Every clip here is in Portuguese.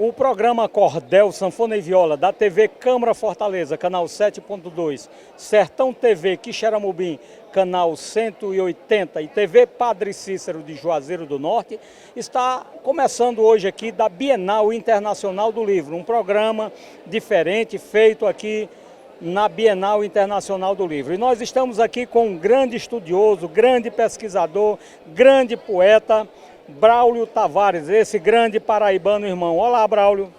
O programa Cordel, Sanfona e Viola, da TV Câmara Fortaleza, canal 7.2, Sertão TV Quixeramobim, canal 180 e TV Padre Cícero de Juazeiro do Norte, está começando hoje aqui da Bienal Internacional do Livro, um programa diferente feito aqui na Bienal Internacional do Livro. E nós estamos aqui com um grande estudioso, grande pesquisador, grande poeta, Braulio Tavares, esse grande paraibano irmão. Olá, Braulio.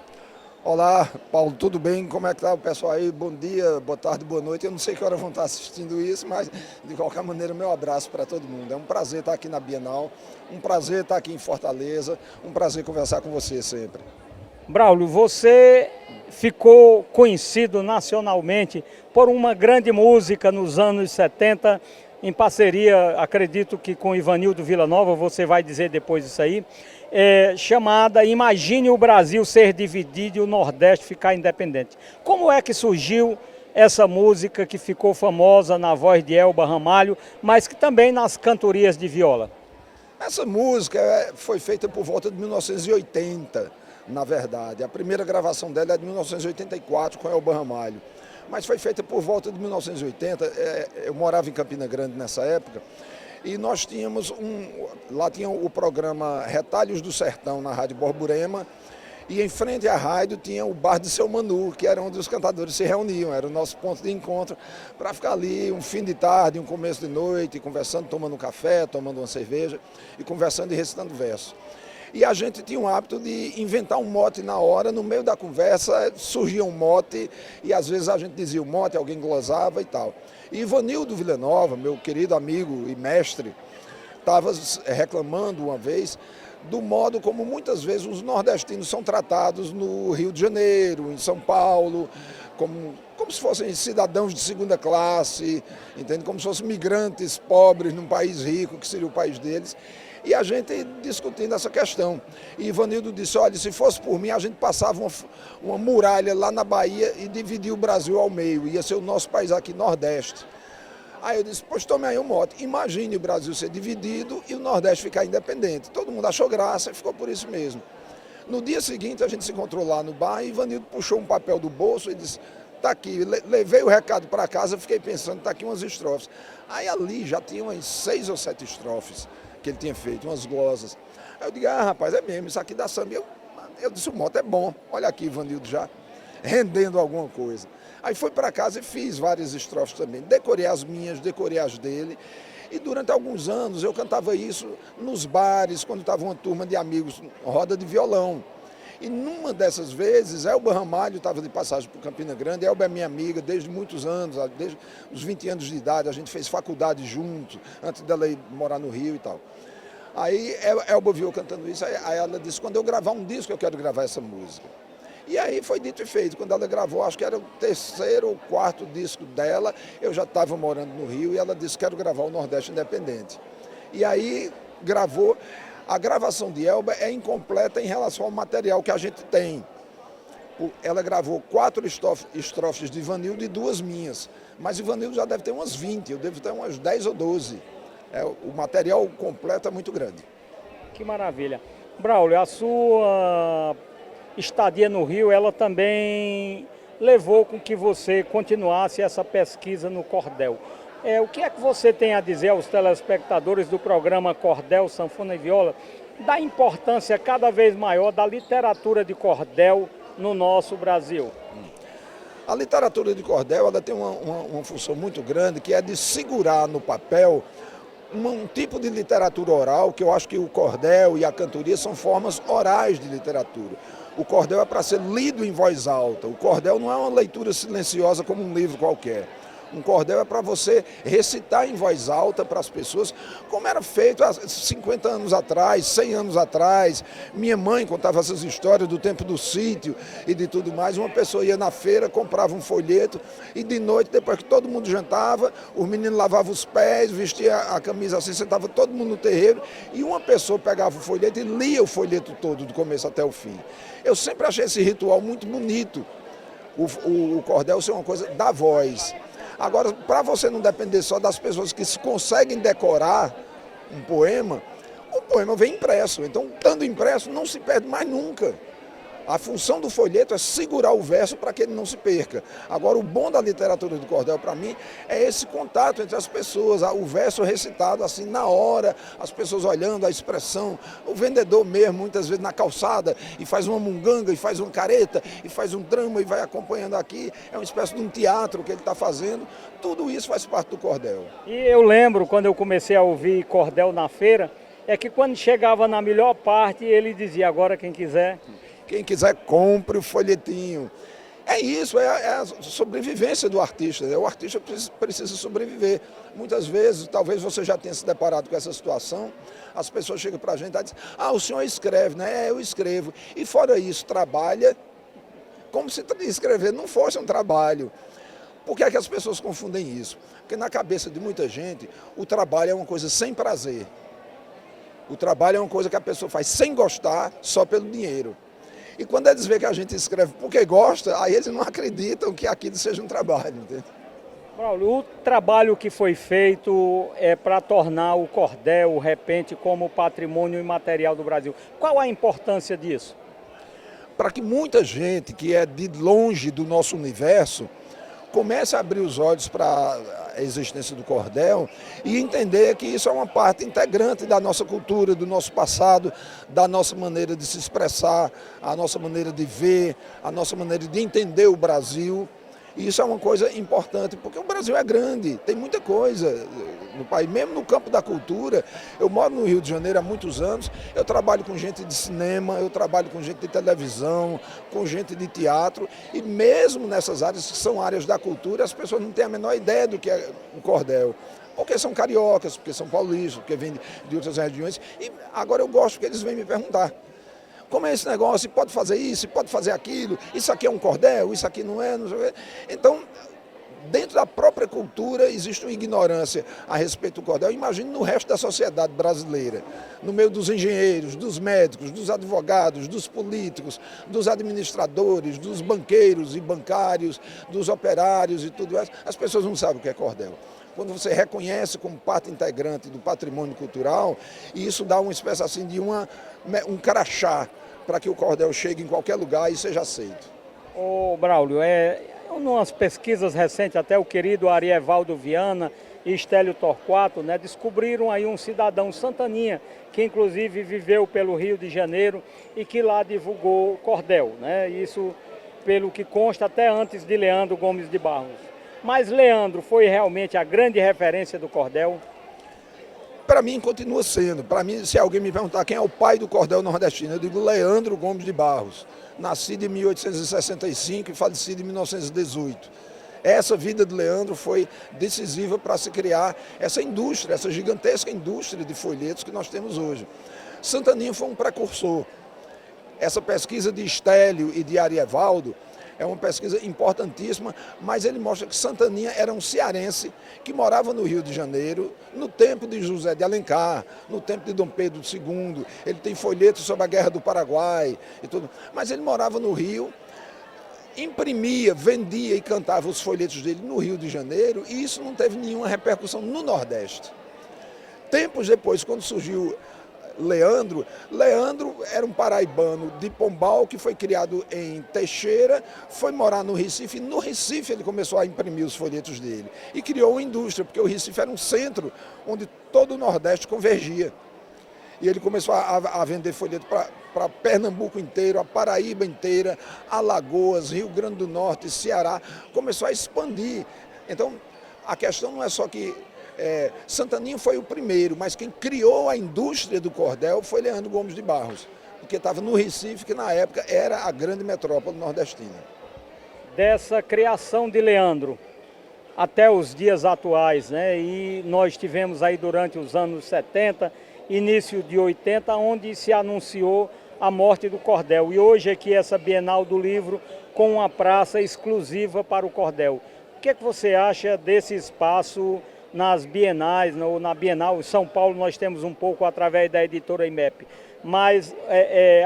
Olá, Paulo, tudo bem? Como é que tá o pessoal aí? Bom dia, boa tarde, boa noite. Eu não sei que hora vão estar assistindo isso, mas de qualquer maneira, meu abraço para todo mundo. É um prazer estar aqui na Bienal, um prazer estar aqui em Fortaleza, um prazer conversar com você sempre. Braulio, você ficou conhecido nacionalmente por uma grande música nos anos 70, em parceria, acredito que com Ivanildo Villanova, você vai dizer depois isso aí, chamada Imagine o Brasil ser dividido e o Nordeste ficar independente. Como é que surgiu essa música que ficou famosa na voz de Elba Ramalho, mas que também nas cantorias de viola? Essa música foi feita por volta de 1980, na verdade. A primeira gravação dela é de 1984 com Elba Ramalho. Mas foi feita por volta de 1980, eu morava em Campina Grande nessa época, e nós tínhamos lá tinha o programa Retalhos do Sertão na Rádio Borborema, e em frente à rádio tinha o Bar de Seu Manu, que era onde os cantadores se reuniam, era o nosso ponto de encontro, para ficar ali um fim de tarde, um começo de noite, conversando, tomando um café, tomando uma cerveja, e conversando e recitando versos. E a gente tinha o hábito de inventar um mote na hora, no meio da conversa surgia um mote e às vezes a gente dizia o mote, alguém glosava e tal. E Ivanildo Villanova, meu querido amigo e mestre, estava reclamando uma vez do modo como muitas vezes os nordestinos são tratados no Rio de Janeiro, em São Paulo, como se fossem cidadãos de segunda classe, entende? Como se fossem migrantes pobres num país rico, que seria o país deles. E a gente discutindo essa questão. E Ivanildo disse, olha, se fosse por mim, a gente passava uma muralha lá na Bahia e dividia o Brasil ao meio. Ia ser o nosso país aqui, Nordeste. Aí eu disse, pois tome aí um mote. Imagine o Brasil ser dividido e o Nordeste ficar independente. Todo mundo achou graça e ficou por isso mesmo. No dia seguinte, a gente se encontrou lá no bar e Ivanildo puxou um papel do bolso e disse, tá aqui, levei o recado para casa, fiquei pensando, tá aqui umas estrofes. Aí ali já tinha umas 6 ou 7 estrofes que ele tinha feito, umas glosas. Aí eu digo, rapaz, é mesmo, isso aqui dá samba. Eu disse, o mote é bom, olha aqui, Ivanildo já rendendo alguma coisa. Aí fui para casa e fiz várias estrofes também, decorei as minhas, decorei as dele, e durante alguns anos eu cantava isso nos bares, quando estava uma turma de amigos, roda de violão. E numa dessas vezes, Elba Ramalho estava de passagem por Campina Grande. Elba é minha amiga desde muitos anos, desde os 20 anos de idade, a gente fez faculdade junto, antes dela ir morar no Rio e tal. Aí Elba viu cantando isso, aí ela disse, quando eu gravar um disco eu quero gravar essa música. E aí foi dito e feito, quando ela gravou, acho que era o 3º ou 4º disco dela, eu já estava morando no Rio e ela disse, quero gravar o Nordeste Independente. E aí gravou. A gravação de Elba é incompleta em relação ao material que a gente tem. Ela gravou 4 estrofes de Ivanildo e 2 minhas. Mas Ivanildo já deve ter umas 20, eu devo ter umas 10 ou 12. O material completo é muito grande. Que maravilha. Braulio, a sua estadia no Rio, ela também levou com que você continuasse essa pesquisa no cordel. O que é que você tem a dizer aos telespectadores do programa Cordel, Sanfona e Viola, da importância cada vez maior da literatura de cordel no nosso Brasil? A literatura de cordel ela tem uma função muito grande, que é de segurar no papel um tipo de literatura oral, que eu acho que o cordel e a cantoria são formas orais de literatura. O cordel é para ser lido em voz alta, o cordel não é uma leitura silenciosa como um livro qualquer. Um cordel é para você recitar em voz alta para as pessoas, como era feito há 50 anos atrás, 100 anos atrás. Minha mãe contava essas histórias do tempo do sítio e de tudo mais. Uma pessoa ia na feira, comprava um folheto e de noite, depois que todo mundo jantava, os meninos lavavam os pés, vestia a camisa assim, sentava todo mundo no terreiro e uma pessoa pegava o folheto e lia o folheto todo, do começo até o fim. Eu sempre achei esse ritual muito bonito, o cordel ser uma coisa da voz. Agora, para você não depender só das pessoas que conseguem decorar um poema, o poema vem impresso. Então, estando impresso, não se perde mais nunca. A função do folheto é segurar o verso para que ele não se perca. Agora, o bom da literatura do cordel, para mim, é esse contato entre as pessoas, o verso recitado assim na hora, as pessoas olhando a expressão, o vendedor mesmo, muitas vezes na calçada, e faz uma munganga, e faz uma careta, e faz um drama, e vai acompanhando aqui, é uma espécie de um teatro que ele está fazendo, tudo isso faz parte do cordel. E eu lembro, quando eu comecei a ouvir cordel na feira, é que quando chegava na melhor parte, ele dizia, agora quem quiser... Quem quiser, compre o folhetinho. É isso, é a sobrevivência do artista. Né? O artista precisa sobreviver. Muitas vezes, talvez você já tenha se deparado com essa situação, as pessoas chegam para a gente e dizem, o senhor escreve, né? Eu escrevo. E fora isso, trabalha como se escrever não fosse um trabalho. Por que é que as pessoas confundem isso? Porque na cabeça de muita gente, o trabalho é uma coisa sem prazer. O trabalho é uma coisa que a pessoa faz sem gostar, só pelo dinheiro. E quando eles veem que a gente escreve porque gosta, aí eles não acreditam que aquilo seja um trabalho. Entende? Braulio, o trabalho que foi feito é para tornar o cordel, o repente, como patrimônio imaterial do Brasil. Qual a importância disso? Para que muita gente que é de longe do nosso universo comece a abrir os olhos para a existência do cordel e entender que isso é uma parte integrante da nossa cultura, do nosso passado, da nossa maneira de se expressar, a nossa maneira de ver, a nossa maneira de entender o Brasil. E isso é uma coisa importante, porque o Brasil é grande, tem muita coisa no país, mesmo no campo da cultura. Eu moro no Rio de Janeiro há muitos anos, eu trabalho com gente de cinema, eu trabalho com gente de televisão, com gente de teatro, e mesmo nessas áreas que são áreas da cultura, as pessoas não têm a menor ideia do que é o cordel. Porque são cariocas, porque são paulistas, porque vêm de outras regiões, e agora eu gosto que eles vêm me perguntar. Como é esse negócio? Pode fazer isso, pode fazer aquilo, isso aqui é um cordel, isso aqui não é, não sei o quê. Então, dentro da própria cultura existe uma ignorância a respeito do cordel. Imagine no resto da sociedade brasileira, no meio dos engenheiros, dos médicos, dos advogados, dos políticos, dos administradores, dos banqueiros e bancários, dos operários e tudo isso, as pessoas não sabem o que é cordel. Quando você reconhece como parte integrante do patrimônio cultural, e isso dá uma espécie assim de um crachá para que o cordel chegue em qualquer lugar e seja aceito. Ô Braulio, umas pesquisas recentes, até o querido Arievaldo Viana e Estélio Torquato, né, descobriram aí um cidadão santaninha, que inclusive viveu pelo Rio de Janeiro e que lá divulgou cordel, né, isso pelo que consta até antes de Leandro Gomes de Barros. Mas Leandro foi realmente a grande referência do cordel? Para mim continua sendo. Para mim, se alguém me perguntar quem é o pai do cordel nordestino, eu digo Leandro Gomes de Barros, nascido em 1865 e falecido em 1918. Essa vida de Leandro foi decisiva para se criar essa indústria, essa gigantesca indústria de folhetos que nós temos hoje. Santaninha foi um precursor. Essa pesquisa de Estélio e de Arievaldo é uma pesquisa importantíssima, mas ele mostra que Santaninha era um cearense que morava no Rio de Janeiro, no tempo de José de Alencar, no tempo de Dom Pedro II. Ele tem folhetos sobre a Guerra do Paraguai e tudo. Mas ele morava no Rio, imprimia, vendia e cantava os folhetos dele no Rio de Janeiro, e isso não teve nenhuma repercussão no Nordeste. Tempos depois, quando surgiu Leandro era um paraibano de Pombal que foi criado em Teixeira, foi morar no Recife, e no Recife ele começou a imprimir os folhetos dele e criou uma indústria, porque o Recife era um centro onde todo o Nordeste convergia. E ele começou a vender folheto para Pernambuco inteiro, a Paraíba inteira, Alagoas, Rio Grande do Norte, Ceará, começou a expandir. Então, a questão não é só que Santaninha foi o primeiro, mas quem criou a indústria do cordel foi Leandro Gomes de Barros, porque estava no Recife, que na época era a grande metrópole nordestina. Dessa criação de Leandro até os dias atuais, né? E nós tivemos aí durante os anos 70, início de 80, onde se anunciou a morte do cordel. E hoje aqui essa Bienal do Livro com uma praça exclusiva para o cordel. O que é que você acha desse espaço nas bienais, na Bienal São Paulo nós temos um pouco através da editora IMEP, mas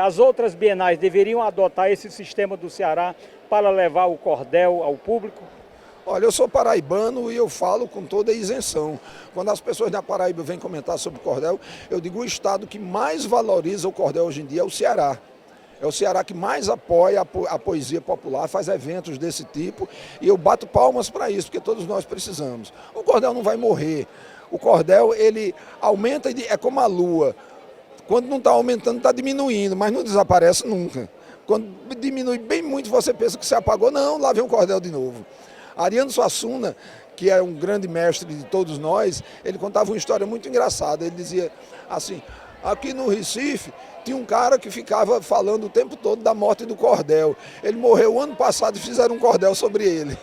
as outras bienais deveriam adotar esse sistema do Ceará para levar o cordel ao público? Olha, eu sou paraibano e eu falo com toda a isenção. Quando as pessoas da Paraíba vêm comentar sobre o cordel, eu digo o estado que mais valoriza o cordel hoje em dia é o Ceará. É o Ceará que mais apoia a poesia popular, faz eventos desse tipo, e eu bato palmas para isso, porque todos nós precisamos. O cordel não vai morrer. O cordel, ele aumenta, é como a lua. Quando não está aumentando, está diminuindo, mas não desaparece nunca. Quando diminui bem muito, você pensa que se apagou. Não, lá vem um cordel de novo. Ariano Suassuna, que é um grande mestre de todos nós, ele contava uma história muito engraçada. Ele dizia assim, aqui no Recife tinha um cara que ficava falando o tempo todo da morte do cordel. Ele morreu ano passado e fizeram um cordel sobre ele.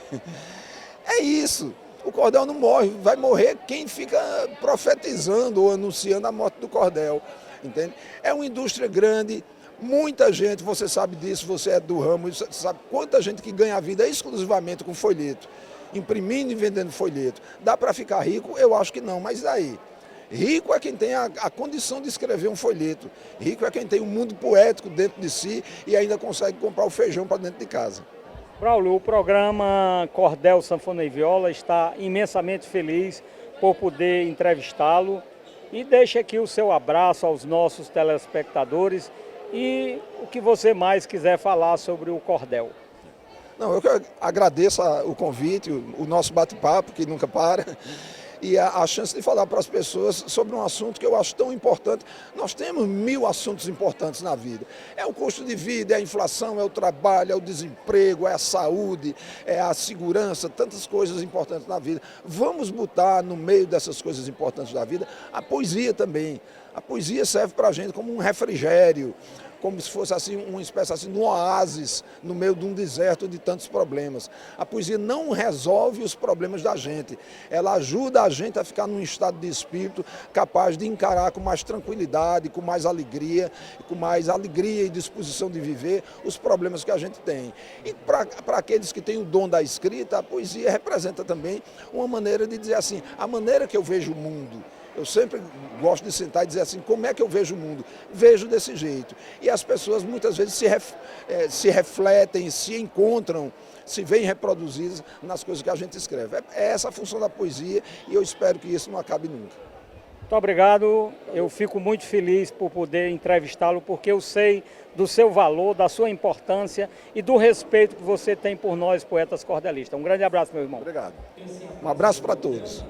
É isso. O cordel não morre, vai morrer quem fica profetizando ou anunciando a morte do cordel. Entende? É uma indústria grande, muita gente, você sabe disso, você é do ramo, você sabe quanta gente que ganha a vida exclusivamente com folheto, imprimindo e vendendo folheto. Dá para ficar rico? Eu acho que não, mas daí? Rico é quem tem a condição de escrever um folheto. Rico é quem tem um mundo poético dentro de si e ainda consegue comprar o feijão para dentro de casa. Braulio, o programa Cordel, Sanfona e Viola está imensamente feliz por poder entrevistá-lo e deixa aqui o seu abraço aos nossos telespectadores e o que você mais quiser falar sobre o cordel. Não, eu agradeço o convite, o nosso bate-papo, que nunca para, e a chance de falar para as pessoas sobre um assunto que eu acho tão importante. Nós temos 1000 assuntos importantes na vida. É o custo de vida, é a inflação, é o trabalho, é o desemprego, é a saúde, é a segurança, tantas coisas importantes na vida. Vamos botar no meio dessas coisas importantes da vida a poesia também. A poesia serve para a gente como um refrigério, como se fosse assim, uma espécie assim, de um oásis no meio de um deserto de tantos problemas. A poesia não resolve os problemas da gente, ela ajuda a gente a ficar num estado de espírito capaz de encarar com mais tranquilidade, com mais alegria e disposição de viver os problemas que a gente tem. E para aqueles que têm o dom da escrita, a poesia representa também uma maneira de dizer assim, a maneira que eu vejo o mundo. Eu sempre gosto de sentar e dizer assim, como é que eu vejo o mundo? Vejo desse jeito. E as pessoas muitas vezes se refletem, se encontram, se veem reproduzidas nas coisas que a gente escreve. É essa a função da poesia e eu espero que isso não acabe nunca. Muito obrigado, eu fico muito feliz por poder entrevistá-lo, porque eu sei do seu valor, da sua importância e do respeito que você tem por nós, poetas cordelistas. Um grande abraço, meu irmão. Obrigado. Um abraço para todos.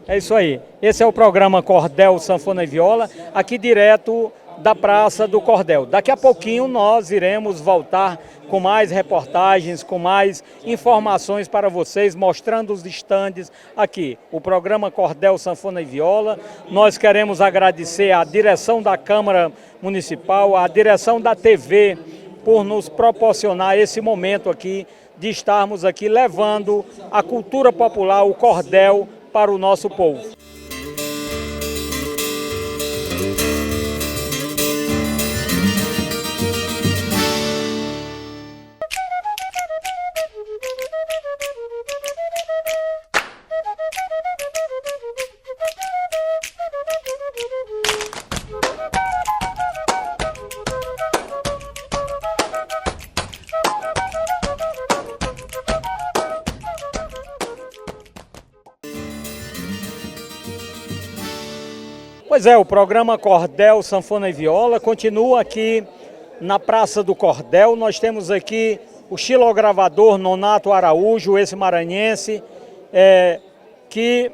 É isso aí. Esse é o programa Cordel, Sanfona e Viola, aqui direto da Praça do Cordel. Daqui a pouquinho nós iremos voltar com mais reportagens, com mais informações para vocês, mostrando os estandes aqui. O programa Cordel, Sanfona e Viola. Nós queremos agradecer à direção da Câmara Municipal, à direção da TV, por nos proporcionar esse momento aqui, de estarmos aqui levando a cultura popular, o cordel, para o nosso povo. Pois é, o programa Cordel, Sanfona e Viola continua aqui na Praça do Cordel. Nós temos aqui o xilogravador Nonato Araújo, esse maranhense, que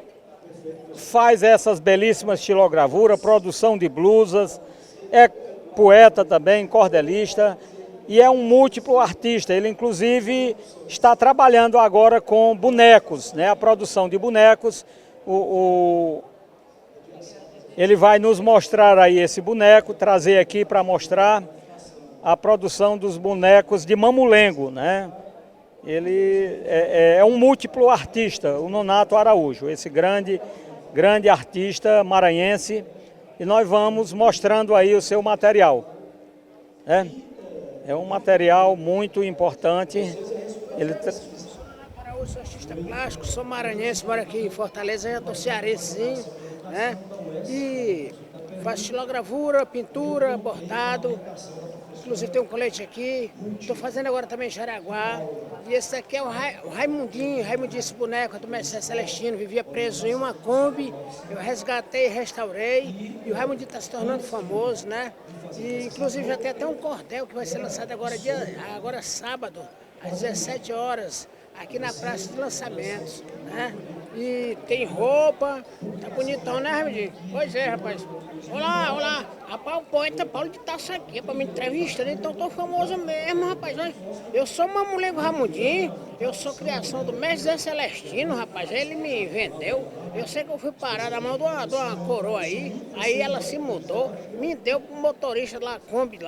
faz essas belíssimas xilogravuras, produção de blusas, é poeta também, cordelista e é um múltiplo artista. Ele inclusive está trabalhando agora com bonecos, né? A produção de bonecos. Ele vai nos mostrar aí esse boneco, trazer aqui para mostrar a produção dos bonecos de mamulengo, né? Ele é um múltiplo artista, o Nonato Araújo, esse grande artista maranhense, e nós vamos mostrando aí o seu material. É um material muito importante. Eu sou artista plástico, sou maranhense, moro aqui em Fortaleza, já estou cearense, né? E faço xilogravura, pintura, bordado, inclusive tem um colete aqui. Estou fazendo agora também em Jaraguá. E esse aqui é o Raimundinho, esse boneco do Mestre Celestino, vivia preso em uma Kombi. Eu resgatei, restaurei, e o Raimundinho está se tornando famoso, né? E inclusive já tem até um cordel que vai ser lançado agora sábado, às 17 horas, aqui na Praça de Lançamentos, né? E tem roupa, tá bonitão, né, Raimundinho? Pois é, rapaz. Olá, olá. Rapaz, o poeta Paulo de Tarso aqui é pra me entrevistar, né? Então eu tô famoso mesmo, rapaz. Olha, eu sou Mamulengo Raimundinho, eu sou criação do Mestre Zé Celestino, rapaz. Ele me vendeu. Eu sei que eu fui parar na mão de uma coroa aí ela se mudou, me deu pro motorista lá, a Kombi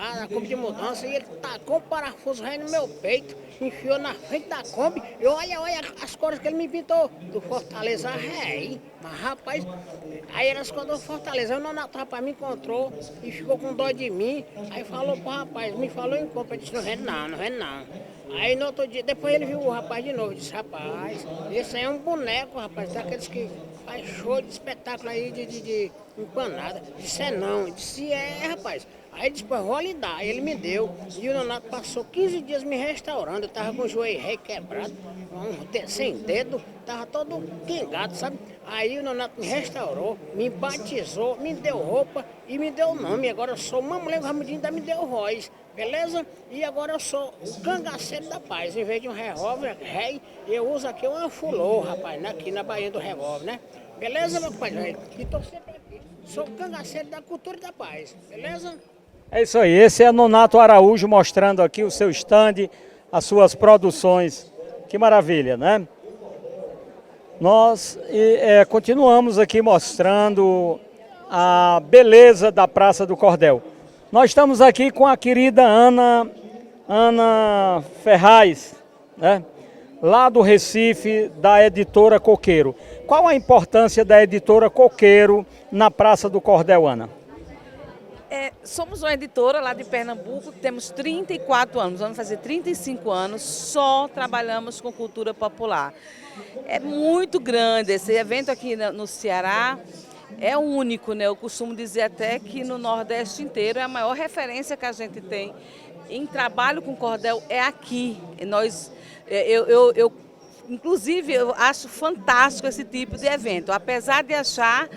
de mudança, e ele tacou o parafuso aí no meu peito, enfiou na frente da Kombi, e olha as cores que ele me pintou, do Fortaleza Rei. Mas rapaz, aí elas quando Fortaleza, o Nonato, rapaz, me encontrou e ficou com dó de mim, aí falou pro rapaz, me falou em compra, eu disse, não vende não. Aí no outro dia, depois ele viu o rapaz de novo, disse, rapaz, esse aí é um boneco, rapaz, daqueles que faz show de espetáculo aí de empanada. Disse, não, disse, rapaz. Aí disse, pois vou lhe dar. Aí ele me deu. E o Nonato passou 15 dias me restaurando. Eu tava com o joelho rei quebrado, sem dedo, tava todo pingado, sabe? Aí o Nonato me restaurou, me batizou, me deu roupa e me deu nome. Agora eu sou Mamulengo Raimundinho, ainda me deu voz, beleza? E agora eu sou o cangaceiro da paz. Em vez de um revólver rei, eu uso aqui um anfulô, rapaz, aqui na Bahia do Revólver, né? Beleza, meu compadre? E tô sempre aqui. Sou o cangaceiro da cultura e da paz, beleza? É isso aí, esse é Nonato Araújo mostrando aqui o seu stand, as suas produções. Que maravilha, né? Nós continuamos aqui mostrando a beleza da Praça do Cordel. Nós estamos aqui com a querida Ana Ferraz, né? Lá do Recife, da editora Coqueiro. Qual a importância da editora Coqueiro na Praça do Cordel, Ana? Somos uma editora lá de Pernambuco, temos 34 anos, vamos fazer 35 anos, só trabalhamos com cultura popular. É muito grande esse evento aqui no Ceará, é único, né? Eu costumo dizer até que no Nordeste inteiro é a maior referência que a gente tem em trabalho com cordel é aqui. Inclusive, eu acho fantástico esse tipo de evento, apesar de achar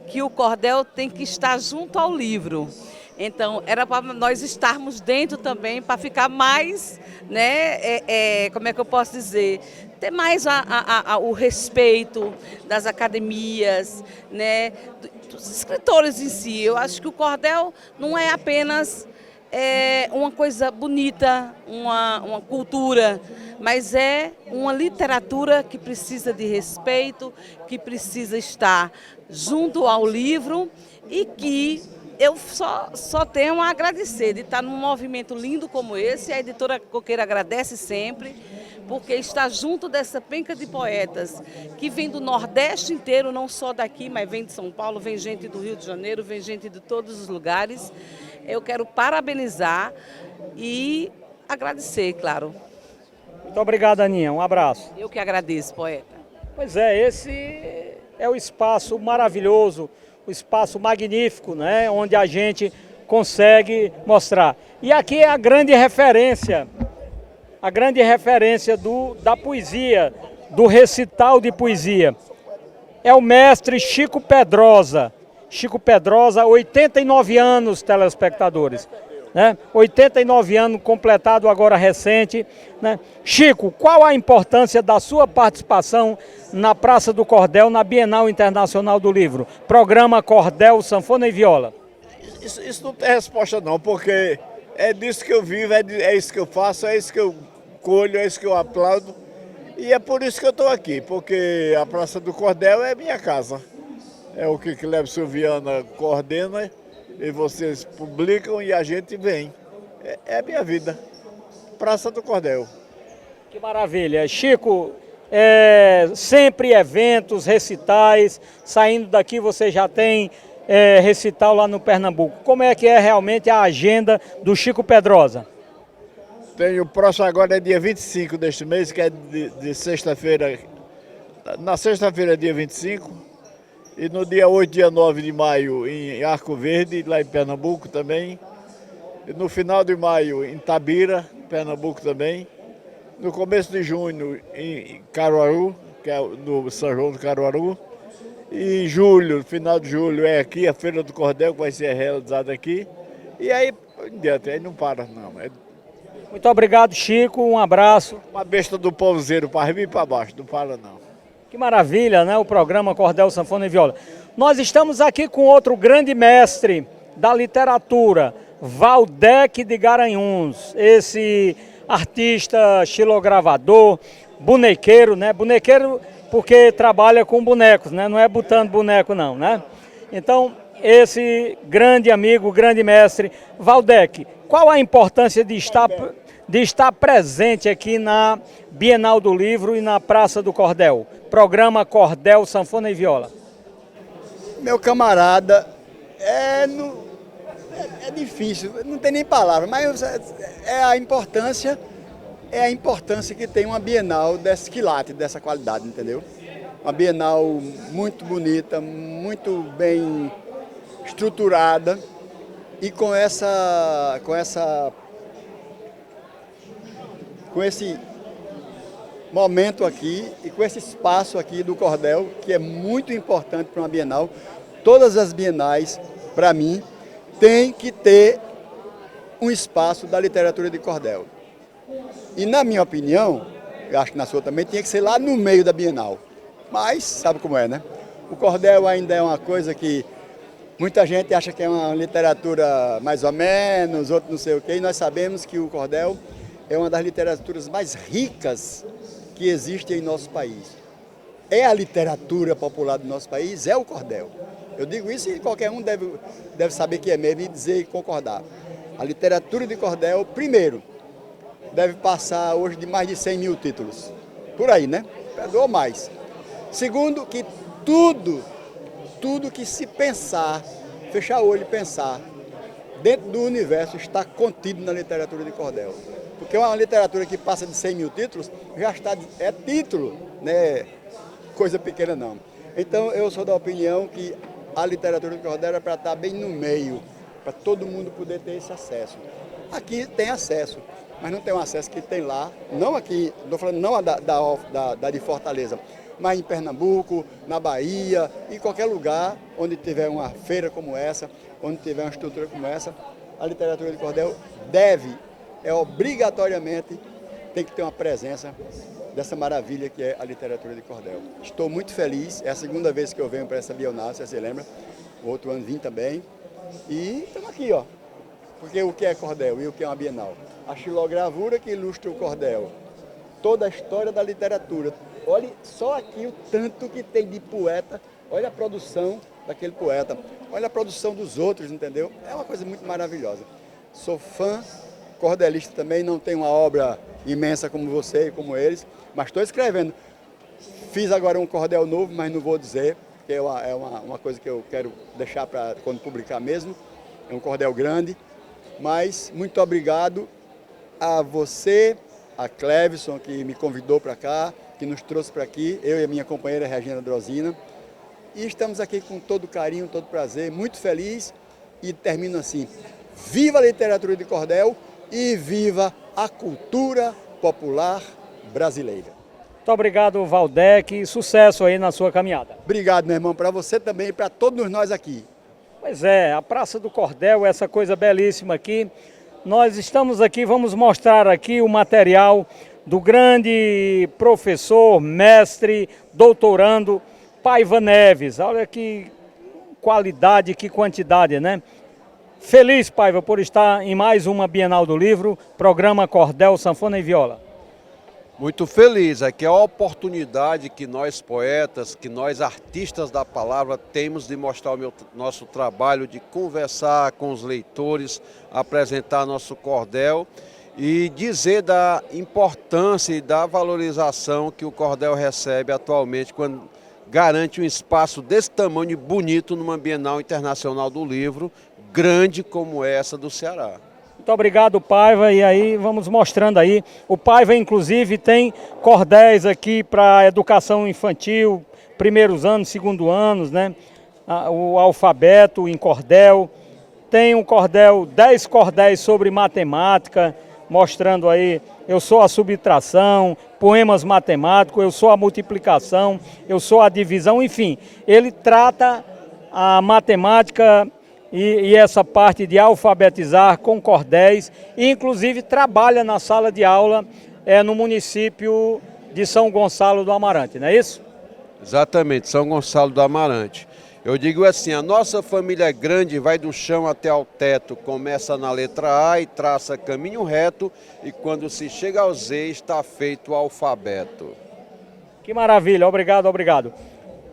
que o cordel tem que estar junto ao livro. Então, era para nós estarmos dentro também, para ficar mais, né, como é que eu posso dizer, ter mais o respeito das academias, né, dos escritores em si. Eu acho que o cordel não é apenas uma coisa bonita, uma cultura, mas é uma literatura que precisa de respeito, que precisa estar junto ao livro e que eu só tenho a agradecer de estar num movimento lindo como esse. A editora Coqueiro agradece sempre, porque está junto dessa penca de poetas que vem do Nordeste inteiro, não só daqui, mas vem de São Paulo, vem gente do Rio de Janeiro, vem gente de todos os lugares. Eu quero parabenizar e agradecer, claro. Muito obrigado, Aninha. Um abraço. Eu que agradeço, poeta. Pois é, esse é o espaço maravilhoso, o espaço magnífico, né, onde a gente consegue mostrar. E aqui é a grande referência da poesia, do recital de poesia. É o mestre Chico Pedrosa. Chico Pedrosa, 89 anos, telespectadores. Né? 89 anos, completado agora recente. Né? Chico, qual a importância da sua participação na Praça do Cordel, na Bienal Internacional do Livro? Programa Cordel, Sanfona e Viola. Isso não tem resposta não, porque é disso que eu vivo, é isso que eu faço, é isso que eu colho, é isso que eu aplaudo. E é por isso que eu estou aqui, porque a Praça do Cordel é minha casa. É o que Clébio Viana coordena, e vocês publicam e a gente vem. É a minha vida. Praça do Cordel. Que maravilha. Chico, sempre eventos, recitais. Saindo daqui você já tem recital lá no Pernambuco. Como é que é realmente a agenda do Chico Pedrosa? Tem o próximo agora, é dia 25 deste mês, que é de sexta-feira. Na sexta-feira é dia 25. E no dia 8, dia 9 de maio, em Arco Verde, lá em Pernambuco também. no final de maio em Itabira, Pernambuco também. No começo de junho em Caruaru, que é no São João do Caruaru. E em julho, final de julho, é aqui a Feira do Cordel, que vai ser realizada aqui. E aí, em diante, aí não para não. É Muito obrigado, Chico, um abraço. uma besta do povozeiro, para cima e para baixo, não para não. Que maravilha, né? O programa Cordel, Sanfona e Viola. Nós estamos aqui com outro grande mestre da literatura, Valdec de Garanhuns, esse artista xilogravador, bonequeiro, né? Bonequeiro porque trabalha com bonecos, né? Não é botando boneco não, né? Então, esse grande amigo, grande mestre, Valdec, qual a importância de estar presente aqui na Bienal do Livro e na Praça do Cordel? Programa Cordel, Sanfona e Viola. Meu camarada, é difícil, não tem nem palavra, mas é a importância que tem uma Bienal desse quilate, dessa qualidade, entendeu? Uma Bienal muito bonita, muito bem estruturada e com esse momento aqui e com esse espaço aqui do Cordel, que é muito importante para uma Bienal. Todas as bienais, para mim, tem que ter um espaço da literatura de cordel. E na minha opinião, eu acho que na sua também, tinha que ser lá no meio da Bienal. Mas, sabe como é, né? O cordel ainda é uma coisa que muita gente acha que é uma literatura mais ou menos, outro não sei o quê, e nós sabemos que o cordel é uma das literaturas mais ricas que existe em nosso país. É a literatura popular do nosso país, é o cordel. Eu digo isso e qualquer um deve saber que é mesmo e dizer e concordar. A literatura de cordel, primeiro, deve passar hoje de mais de 100 mil títulos. Por aí, né? Ou mais. Segundo, que tudo que se pensar, fechar o olho e pensar, dentro do universo está contido na literatura de cordel. Porque uma literatura que passa de 100 mil títulos, já está, é título, né? Coisa pequena não. Então eu sou da opinião que a literatura de cordel é para estar bem no meio, para todo mundo poder ter esse acesso. Aqui tem acesso, mas não tem um acesso que tem lá, não aqui, estou falando não a da de Fortaleza, mas em Pernambuco, na Bahia, em qualquer lugar onde tiver uma feira como essa, onde tiver uma estrutura como essa, a literatura de cordel obrigatoriamente, tem que ter uma presença dessa maravilha que é a literatura de cordel. Estou muito feliz, é a segunda vez que eu venho para essa Bienal, você se lembra? O outro ano vim também. E estamos aqui, ó. Porque o que é cordel e o que é uma Bienal? A xilogravura que ilustra o cordel. Toda a história da literatura. Olhe só aqui o tanto que tem de poeta. Olha a produção daquele poeta. Olha a produção dos outros, entendeu? É uma coisa muito maravilhosa. Sou fã, cordelista também, não tenho uma obra imensa como você e como eles, mas estou escrevendo. Fiz agora um cordel novo, mas não vou dizer, porque é uma coisa que eu quero deixar para quando publicar mesmo. É um cordel grande, mas muito obrigado a você, a Clevison, que me convidou para cá, que nos trouxe para aqui, eu e a minha companheira Regina Drosina. E estamos aqui com todo carinho, todo prazer, muito feliz e termino assim. Viva a literatura de cordel e viva a cultura popular brasileira. Muito obrigado, Valdec, sucesso aí na sua caminhada. Obrigado, meu irmão, para você também e para todos nós aqui. Pois é, a Praça do Cordel, essa coisa belíssima aqui. Nós estamos aqui, vamos mostrar aqui o material do grande professor, mestre, doutorando, Paiva Neves. Olha que qualidade, que quantidade, né? Feliz, Paiva, por estar em mais uma Bienal do Livro, programa Cordel, Sanfona e Viola. Muito feliz, é que é a oportunidade que nós poetas, que nós artistas da palavra temos de mostrar o nosso trabalho, de conversar com os leitores, apresentar nosso cordel e dizer da importância e da valorização que o cordel recebe atualmente quando garante um espaço desse tamanho e bonito numa Bienal Internacional do Livro, grande como essa do Ceará. Muito obrigado, Paiva, e aí vamos mostrando aí. O Paiva, inclusive, tem cordéis aqui para educação infantil, primeiros anos, segundo anos, né? O alfabeto em cordel. tem um cordel, 10 cordéis sobre matemática, mostrando aí, eu sou a subtração, poemas matemáticos, eu sou a multiplicação, eu sou a divisão, enfim. Ele trata a matemática e essa parte de alfabetizar com cordéis, e inclusive trabalha na sala de aula no município de São Gonçalo do Amarante, não é isso? Exatamente, São Gonçalo do Amarante. Eu digo assim, a nossa família é grande, vai do chão até ao teto, começa na letra A e traça caminho reto, e quando se chega ao Z está feito o alfabeto. Que maravilha, obrigado, obrigado.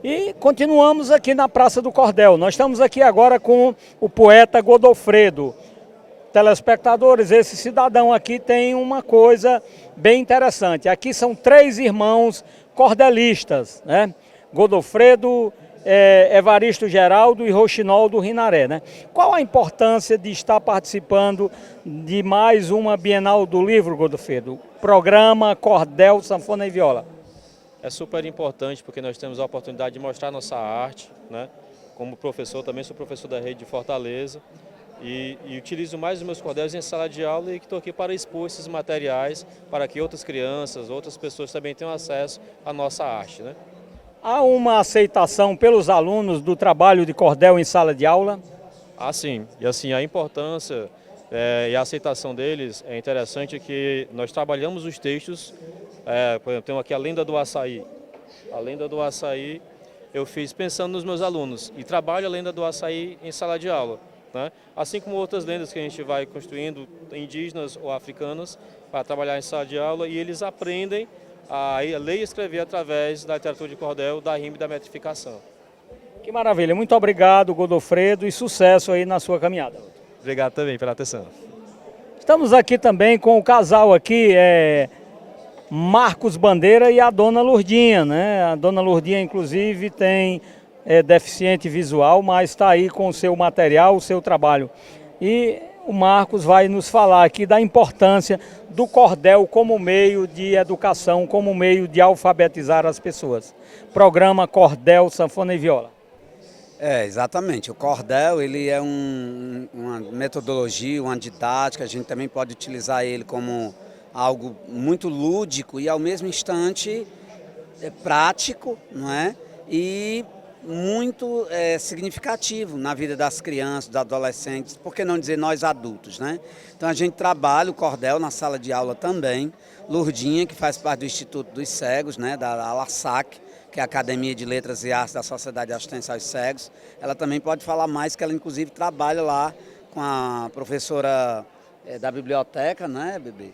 E continuamos aqui na Praça do Cordel. Nós estamos aqui agora com o poeta Godofredo. Telespectadores, esse cidadão aqui tem uma coisa bem interessante. Aqui são 3 irmãos cordelistas, né? Godofredo, Evaristo Geraldo e Rochinoldo Rinaré, né? Qual a importância de estar participando de mais uma Bienal do Livro, Godofredo? Programa Cordel, Sanfona e Viola. É super importante porque nós temos a oportunidade de mostrar nossa arte, né? Como professor, também sou professor da rede de Fortaleza e utilizo mais os meus cordéis em sala de aula e que estou aqui para expor esses materiais para que outras crianças, outras pessoas também tenham acesso à nossa arte, né? Há uma aceitação pelos alunos do trabalho de cordel em sala de aula? Ah, sim. E assim, a importância e a aceitação deles é interessante que nós trabalhamos os textos, por exemplo, tem aqui a Lenda do Açaí. A Lenda do Açaí eu fiz pensando nos meus alunos e trabalho a Lenda do Açaí em sala de aula, né? Assim como outras lendas que a gente vai construindo, indígenas ou africanas, para trabalhar em sala de aula e eles aprendem a ler e escrever através da literatura de cordel, da rima e da metrificação. Que maravilha, muito obrigado, Godofredo, e sucesso aí na sua caminhada. Obrigado também pela atenção. Estamos aqui também com o casal aqui, Marcos Bandeira e a Dona Lourdinha, né? A Dona Lourdinha, inclusive, tem deficiente visual, mas está aí com o seu material, o seu trabalho. E o Marcos vai nos falar aqui da importância do cordel como meio de educação, como meio de alfabetizar as pessoas. Programa Cordel, Sanfona e Viola. Exatamente. O cordel ele é uma metodologia, uma didática, a gente também pode utilizar ele como algo muito lúdico e ao mesmo instante prático, não é? E muito significativo na vida das crianças, dos adolescentes, por que não dizer nós adultos, né? Então a gente trabalha o cordel na sala de aula também. Lourdinha, que faz parte do Instituto dos Cegos, né, da ALASAC, que é a Academia de Letras e Artes da Sociedade de Assistência aos Cegos, ela também pode falar mais, que ela inclusive trabalha lá com a professora da biblioteca, né, Bebê?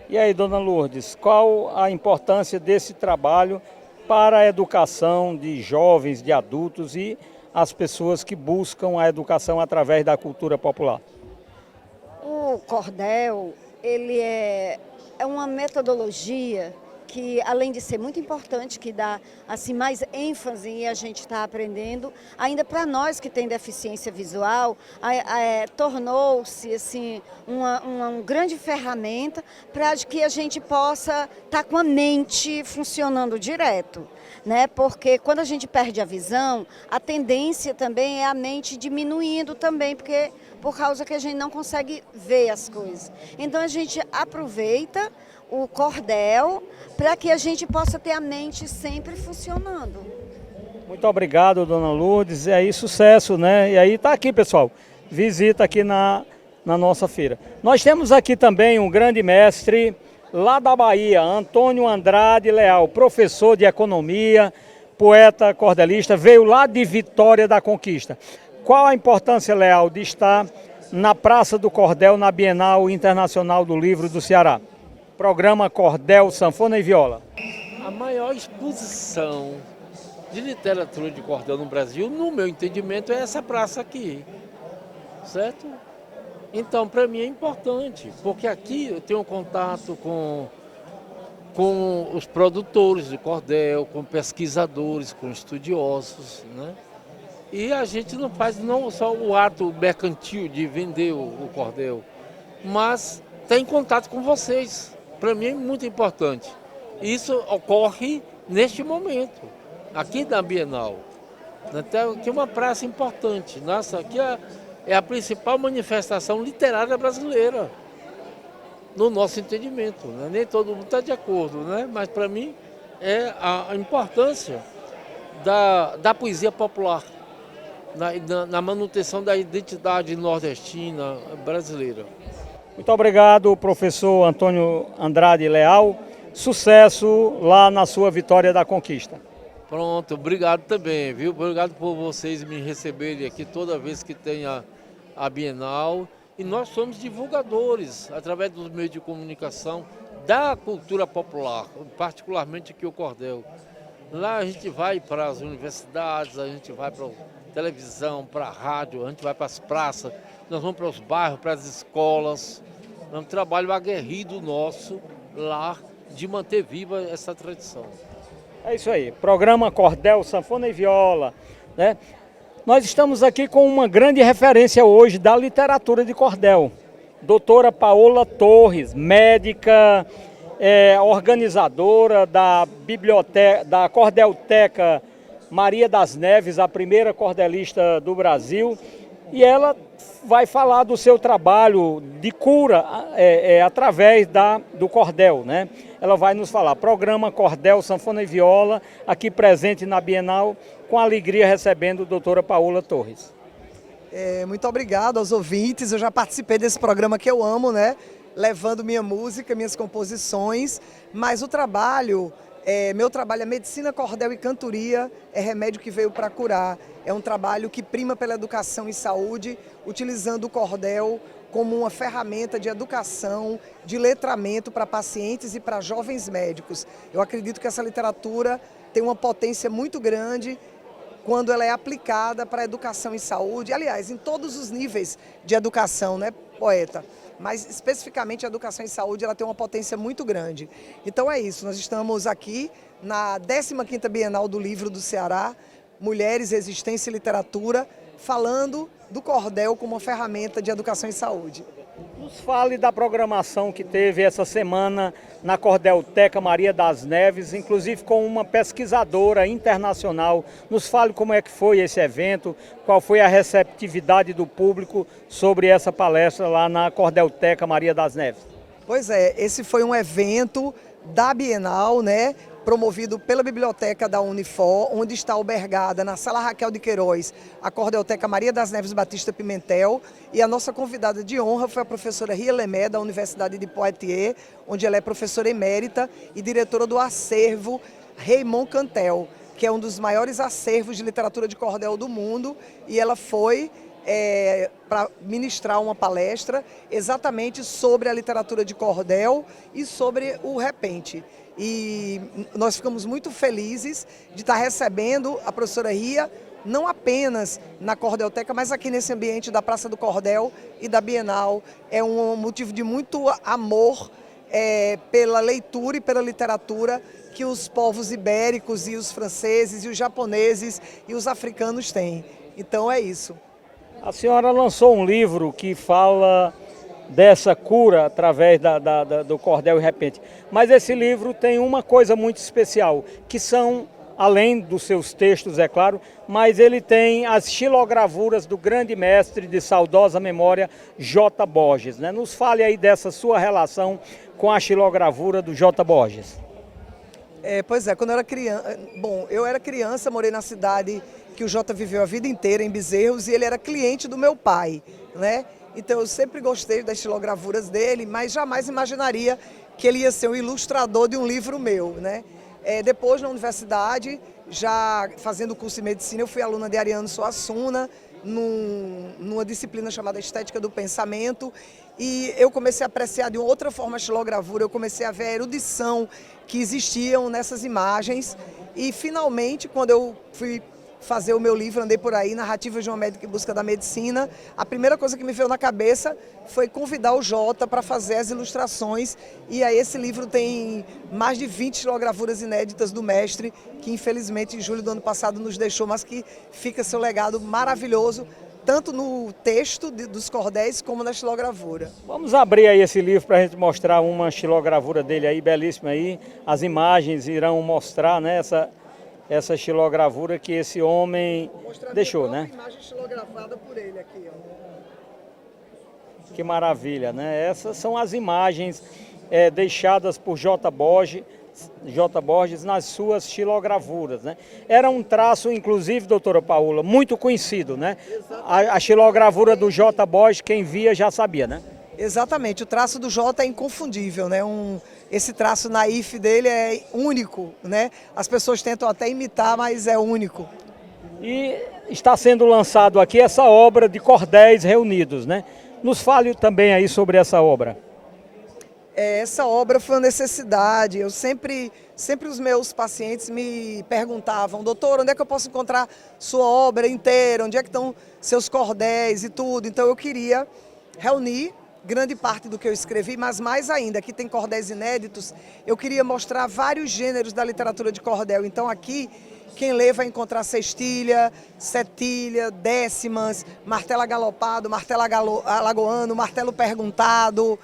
E aí, Dona Lourdes, qual a importância desse trabalho para a educação de jovens, de adultos e as pessoas que buscam a educação através da cultura popular? O cordel, ele é uma metodologia que, além de ser muito importante, que dá assim, mais ênfase e a gente está aprendendo, ainda para nós que tem deficiência visual, tornou-se assim, uma grande ferramenta para que a gente possa estar com a mente funcionando direto, né? Porque quando a gente perde a visão, a tendência também é a mente diminuindo também, por causa que a gente não consegue ver as coisas. Então a gente aproveita o cordel para que a gente possa ter a mente sempre funcionando. Muito obrigado, Dona Lourdes. E aí, sucesso, né? E aí tá aqui, pessoal. Visita aqui na nossa feira. Nós temos aqui também um grande mestre lá da Bahia, Antônio Andrade Leal, professor de economia, poeta cordelista, veio lá de Vitória da Conquista. Qual a importância, Leal, de estar na Praça do Cordel, na Bienal Internacional do Livro do Ceará? Programa Cordel, Sanfona e Viola. A maior exposição de literatura de cordel no Brasil, no meu entendimento, é essa praça aqui, certo? Então, para mim é importante, porque aqui eu tenho contato com os produtores de cordel, com pesquisadores, com estudiosos, né? E a gente não faz não só o ato mercantil de vender o cordel, mas tem contato com vocês. Para mim é muito importante. Isso ocorre neste momento, aqui na Bienal. Então, aqui é uma praça importante. Nossa, aqui é a principal manifestação literária brasileira, no nosso entendimento, né? Nem todo mundo está de acordo, né? Mas para mim é a importância da poesia popular na manutenção da identidade nordestina brasileira. Muito obrigado, professor Antônio Andrade Leal. Sucesso lá na sua Vitória da Conquista. Pronto, obrigado também, viu? Obrigado por vocês me receberem aqui toda vez que tem a Bienal. E nós somos divulgadores, através dos meios de comunicação, da cultura popular, particularmente aqui o cordel. Lá a gente vai para as universidades, a gente vai para a televisão, para a rádio, a gente vai para as praças, nós vamos para os bairros, para as escolas. É um trabalho aguerrido nosso lá de manter viva essa tradição. É isso aí, programa Cordel, Sanfona e Viola, né? Nós estamos aqui com uma grande referência hoje da literatura de cordel. Doutora Paola Torres, médica, organizadora da biblioteca, da Cordelteca Maria das Neves, a primeira cordelista do Brasil. E ela vai falar do seu trabalho de cura através do cordel, né? Ela vai nos falar, programa Cordel, Sanfona e Viola, aqui presente na Bienal, com alegria recebendo a doutora Paola Torres. Muito obrigado aos ouvintes, eu já participei desse programa que eu amo, né? Levando minha música, minhas composições, mas o trabalho, meu trabalho é medicina, cordel e cantoria, é remédio que veio para curar. É um trabalho que prima pela educação e saúde, utilizando o cordel como uma ferramenta de educação, de letramento para pacientes e para jovens médicos. Eu acredito que essa literatura tem uma potência muito grande quando ela é aplicada para a educação e saúde, aliás, em todos os níveis de educação, né, poeta? Mas especificamente a educação e saúde, ela tem uma potência muito grande. Então é isso, nós estamos aqui na 15ª Bienal do Livro do Ceará, Mulheres, Resistência e Literatura, falando do cordel como uma ferramenta de educação e saúde. Nos fale da programação que teve essa semana na Cordelteca Maria das Neves, inclusive com uma pesquisadora internacional. Nos fale como é que foi esse evento, qual foi a receptividade do público sobre essa palestra lá na Cordelteca Maria das Neves. Pois é, esse foi um evento da Bienal, né? Promovido pela Biblioteca da Unifor, onde está albergada na Sala Raquel de Queiroz, a Cordelteca Maria das Neves Batista Pimentel, e a nossa convidada de honra foi a professora Ria Lemé, da Universidade de Poitiers, onde ela é professora emérita e diretora do acervo Raymond Cantel, que é um dos maiores acervos de literatura de cordel do mundo, e ela foi para ministrar uma palestra exatamente sobre a literatura de cordel e sobre o repente. E nós ficamos muito felizes de estar recebendo a professora Ria, não apenas na Cordelteca, mas aqui nesse ambiente da Praça do Cordel e da Bienal. É um motivo de muito amor pela leitura e pela literatura que os povos ibéricos e os franceses e os japoneses e os africanos têm. Então é isso. A senhora lançou um livro que fala dessa cura através do cordel e repente. Mas esse livro tem uma coisa muito especial, que são, além dos seus textos, é claro, mas ele tem as xilogravuras do grande mestre de saudosa memória, J. Borges, né? Nos fale aí dessa sua relação com a xilogravura do J. Borges. Pois é, quando eu era criança, eu era criança, morei na cidade que o Jota viveu a vida inteira, em Bezerros, e ele era cliente do meu pai, né? Então eu sempre gostei das xilogravuras dele, mas jamais imaginaria que ele ia ser um ilustrador de um livro meu, né? Depois na universidade, já fazendo curso de medicina, eu fui aluna de Ariano Suassuna, numa disciplina chamada Estética do Pensamento, e eu comecei a apreciar de outra forma a xilogravura, eu comecei a ver a erudição que existiam nessas imagens, e finalmente, quando eu fui fazer o meu livro, andei por aí, Narrativas de uma Médica em Busca da Medicina, a primeira coisa que me veio na cabeça foi convidar o Jota para fazer as ilustrações, e aí esse livro tem mais de 20 xilogravuras inéditas do mestre, que infelizmente em julho do ano passado nos deixou, mas que fica seu legado maravilhoso, tanto no texto dos cordéis como na xilogravura. Vamos abrir aí esse livro para a gente mostrar uma xilogravura dele aí, belíssima aí, as imagens irão mostrar, né, essa xilogravura que esse homem deixou, né? Imagem xilografada por ele aqui, ó. Que maravilha, né? Essas são as imagens deixadas por J. Borges nas suas xilogravuras, né? Era um traço, inclusive, doutora Paula, muito conhecido, né? A xilogravura do J. Borges, quem via já sabia, né? Exatamente, o traço do J é inconfundível, né? Esse traço naif dele é único, né? As pessoas tentam até imitar, mas é único. E está sendo lançado aqui essa obra de cordéis reunidos, né? Nos fale também aí sobre essa obra. Essa obra foi uma necessidade. Eu sempre os meus pacientes me perguntavam: doutor, onde é que eu posso encontrar sua obra inteira? Onde é que estão seus cordéis e tudo? Então eu queria reunir grande parte do que eu escrevi, mas mais ainda, aqui tem cordéis inéditos, eu queria mostrar vários gêneros da literatura de cordel. Então aqui, quem lê vai encontrar sextilha, setilha, décimas, martelo agalopado, martelo alagoano, martelo perguntado,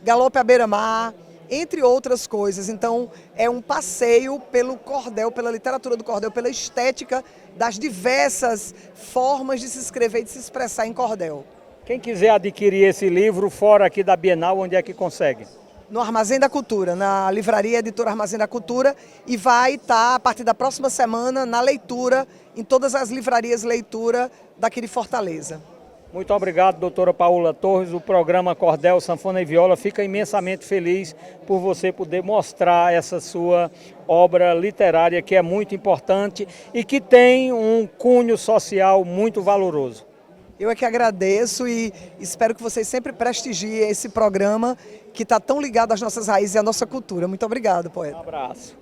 galope à beira-mar, entre outras coisas. Então é um passeio pelo cordel, pela literatura do cordel, pela estética das diversas formas de se escrever e de se expressar em cordel. Quem quiser adquirir esse livro fora aqui da Bienal, onde é que consegue? No Armazém da Cultura, na livraria Editora Armazém da Cultura, e vai estar a partir da próxima semana na leitura, em todas as livrarias leitura daqui de Fortaleza. Muito obrigado, doutora Paula Torres. O programa Cordel, Sanfona e Viola fica imensamente feliz por você poder mostrar essa sua obra literária, que é muito importante e que tem um cunho social muito valoroso. Eu é que agradeço e espero que vocês sempre prestigiem esse programa que está tão ligado às nossas raízes e à nossa cultura. Muito obrigado, poeta. Um abraço.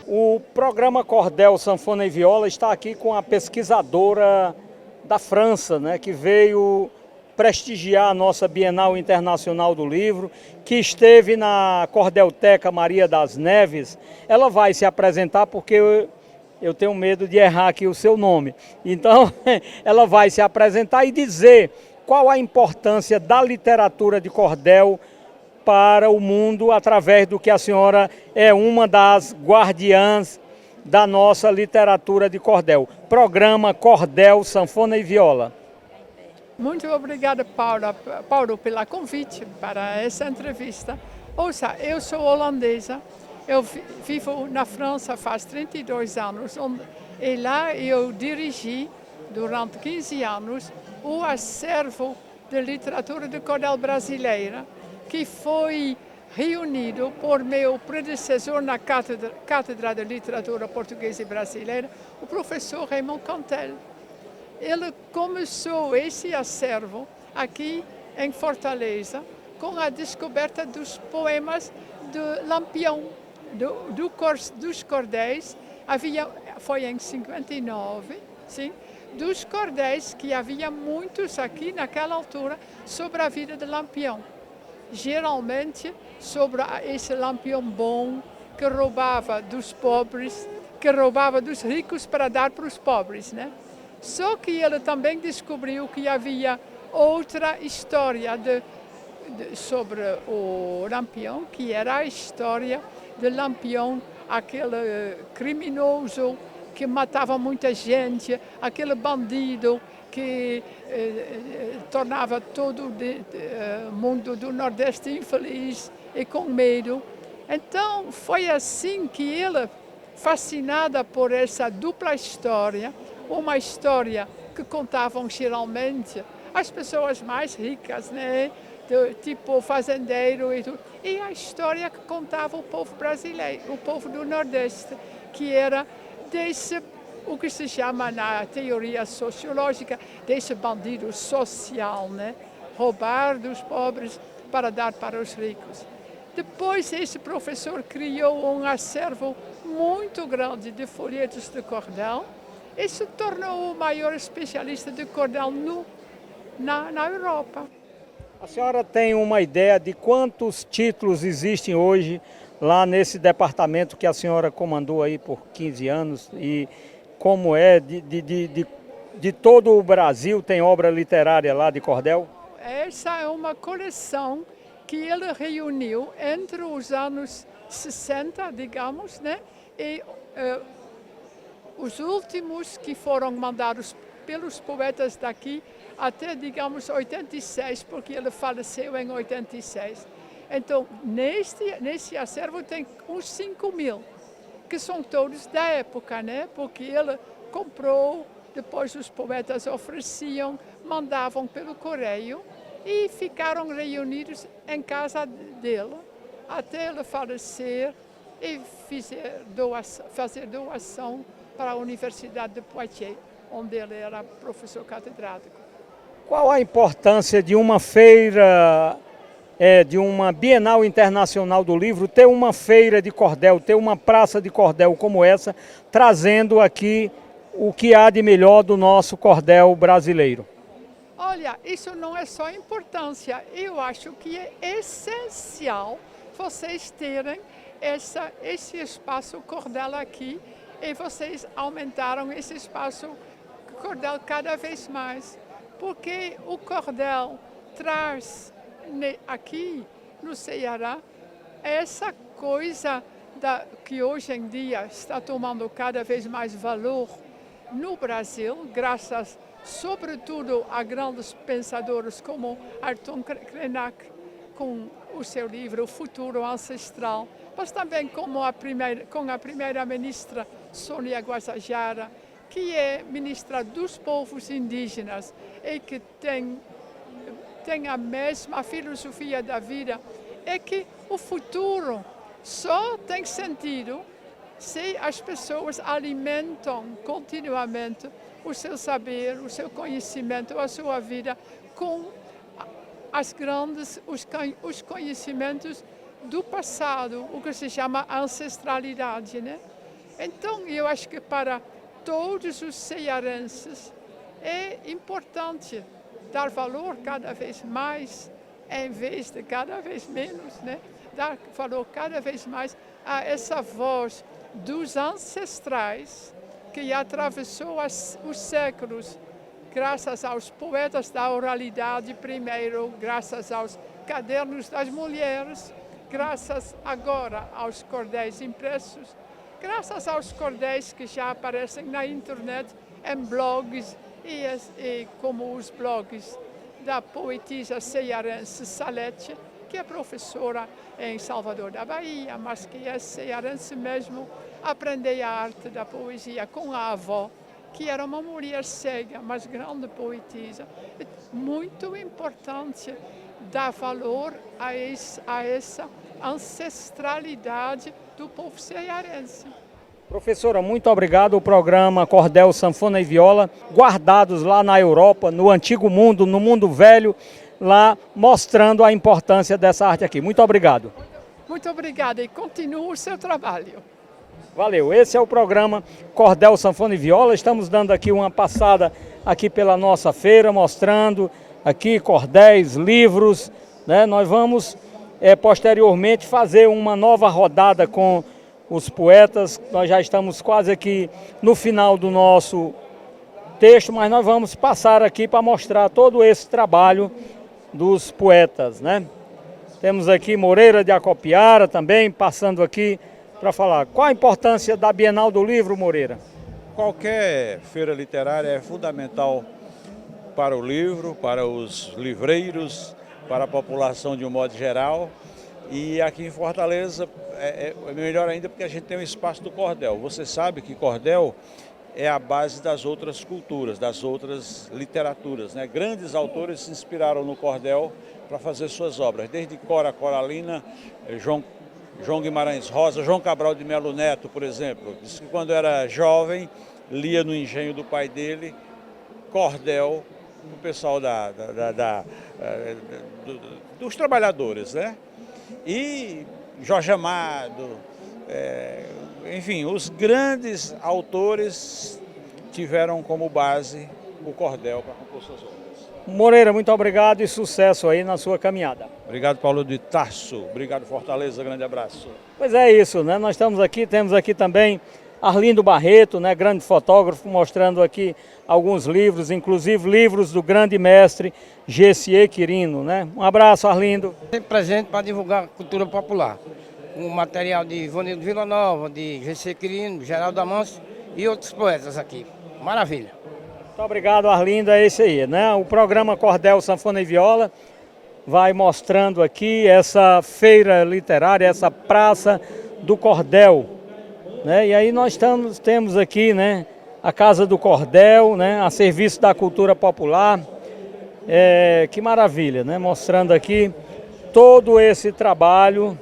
O programa Cordel, Sanfona e Viola está aqui com a pesquisadora da França, né, que veio prestigiar a nossa Bienal Internacional do Livro, que esteve na Cordelteca Maria das Neves. Ela vai se apresentar porque eu tenho medo de errar aqui o seu nome. Então, ela vai se apresentar e dizer qual a importância da literatura de cordel para o mundo, através do que a senhora é uma das guardiãs da nossa literatura de cordel. Programa Cordel, Sanfona e Viola. Muito obrigada, Paulo, pelo convite para essa entrevista. Ouça, eu sou holandesa, eu vivo na França faz 32 anos, e lá eu dirigi, durante 15 anos, o acervo de literatura de cordel brasileira, que foi reunido por meu predecessor na Cátedra de Literatura Portuguesa e Brasileira, o professor Raymond Cantel. Ele começou esse acervo aqui em Fortaleza com a descoberta dos poemas de Lampião, dos cordéis. Foi em 59, sim, dos cordéis que havia muitos aqui naquela altura sobre a vida de Lampião. Geralmente sobre esse Lampião bom que roubava dos pobres, que roubava dos ricos para dar para os pobres, né? Só que ele também descobriu que havia outra história sobre o Lampião, que era a história de Lampião, aquele criminoso que matava muita gente, aquele bandido que tornava todo o mundo do Nordeste infeliz e com medo. Então, foi assim que ele, fascinada por essa dupla história, uma história que contavam geralmente as pessoas mais ricas, né? Tipo fazendeiro e tudo, e a história que contava o povo brasileiro, o povo do Nordeste, que era o que se chama na teoria sociológica desse bandido social, né? Roubar dos pobres para dar para os ricos. Depois, esse professor criou um acervo muito grande de folhetos de cordel e se tornou o maior especialista de cordel na Europa. A senhora tem uma ideia de quantos títulos existem hoje lá nesse departamento que a senhora comandou aí por 15 anos e como é de todo o Brasil tem obra literária lá de cordel? Essa é uma coleção que ele reuniu entre os anos 60, digamos, né? E os últimos que foram mandados pelos poetas daqui até, digamos, 86, porque ele faleceu em 86. Então, nesse acervo tem uns 5.000, que são todos da época, né? Porque ele comprou, depois os poetas ofereciam, mandavam pelo correio e ficaram reunidos em casa dele até ele falecer e fazer doação para a Universidade de Poitiers, onde ele era professor catedrático. Qual a importância de uma feira, de uma Bienal Internacional do Livro, ter uma feira de cordel, ter uma praça de cordel como essa, trazendo aqui o que há de melhor do nosso cordel brasileiro? Olha, isso não é só importância, eu acho que é essencial vocês terem esse espaço cordel aqui e vocês aumentaram esse espaço cordel cada vez mais, porque o cordel traz aqui no Ceará essa coisa que hoje em dia está tomando cada vez mais valor no Brasil, graças sobretudo a grandes pensadores como Ayrton Krenak, com o seu livro O Futuro Ancestral, mas também com a primeira-ministra Sônia Guajajara, que é ministra dos povos indígenas e que tem a mesma filosofia da vida, é que o futuro só tem sentido se as pessoas alimentam continuamente o seu saber, o seu conhecimento, a sua vida com os conhecimentos do passado, o que se chama ancestralidade, né? Então, eu acho que para todos os cearenses é importante dar valor cada vez mais, em vez de cada vez menos, né? Dar valor cada vez mais a essa voz dos ancestrais que atravessou os séculos, graças aos poetas da oralidade primeiro, graças aos cadernos das mulheres, graças agora aos cordéis impressos, graças aos cordéis que já aparecem na internet, em blogs, e como os blogs da poetisa cearense Salete, que é professora em Salvador da Bahia, mas que é cearense mesmo, aprendeu a arte da poesia com a avó, que era uma mulher cega, mas grande poetisa. É muito importante dar valor a essa ancestralidade do povo cearense. Professora, muito obrigado. O programa Cordel, Sanfona e Viola, guardados lá na Europa, no antigo mundo, no mundo velho, lá mostrando a importância dessa arte aqui. Muito obrigado. Muito obrigada e continue o seu trabalho. Valeu. Esse é o programa Cordel, Sanfona e Viola. Estamos dando aqui uma passada aqui pela nossa feira, mostrando aqui cordéis, livros, né? Nós vamos posteriormente fazer uma nova rodada com os poetas. Nós já estamos quase aqui no final do nosso texto, mas nós vamos passar aqui para mostrar todo esse trabalho dos poetas, né? Temos aqui Moreira de Acopiara também passando aqui para falar. Qual a importância da Bienal do Livro, Moreira? Qualquer feira literária é fundamental para o livro, para os livreiros, para a população de um modo geral. E aqui em Fortaleza é melhor ainda porque a gente tem um espaço do cordel. Você sabe que cordel é a base das outras culturas, das outras literaturas, né? Grandes autores se inspiraram no cordel para fazer suas obras, desde Cora Coralina, João Guimarães Rosa, João Cabral de Melo Neto, por exemplo. Disse que quando era jovem, lia no engenho do pai dele, cordel, o pessoal dos trabalhadores, né? e Jorge Amado, enfim, os grandes autores tiveram como base o cordel para compor suas obras. Moreira, muito obrigado e sucesso aí na sua caminhada. Obrigado, Paulo de Tarso. Obrigado, Fortaleza. Grande abraço. Pois é isso, né? Nós estamos aqui, temos aqui também Arlindo Barreto, né? Grande fotógrafo, mostrando aqui alguns livros, inclusive livros do grande mestre Gessier Quirino, né? Um abraço, Arlindo. Sempre presente para divulgar a cultura popular. O material de Ivanildo Vila Nova, de Gessier Quirino, Geraldo Amâncio e outros poetas aqui. Maravilha. Muito obrigado, Arlindo, é esse aí, né? O programa Cordel, Sanfona e Viola vai mostrando aqui essa feira literária, essa praça do cordel, né? E aí nós temos aqui, né, a Casa do Cordel, né, a serviço da cultura popular. Que maravilha, né? Mostrando aqui todo esse trabalho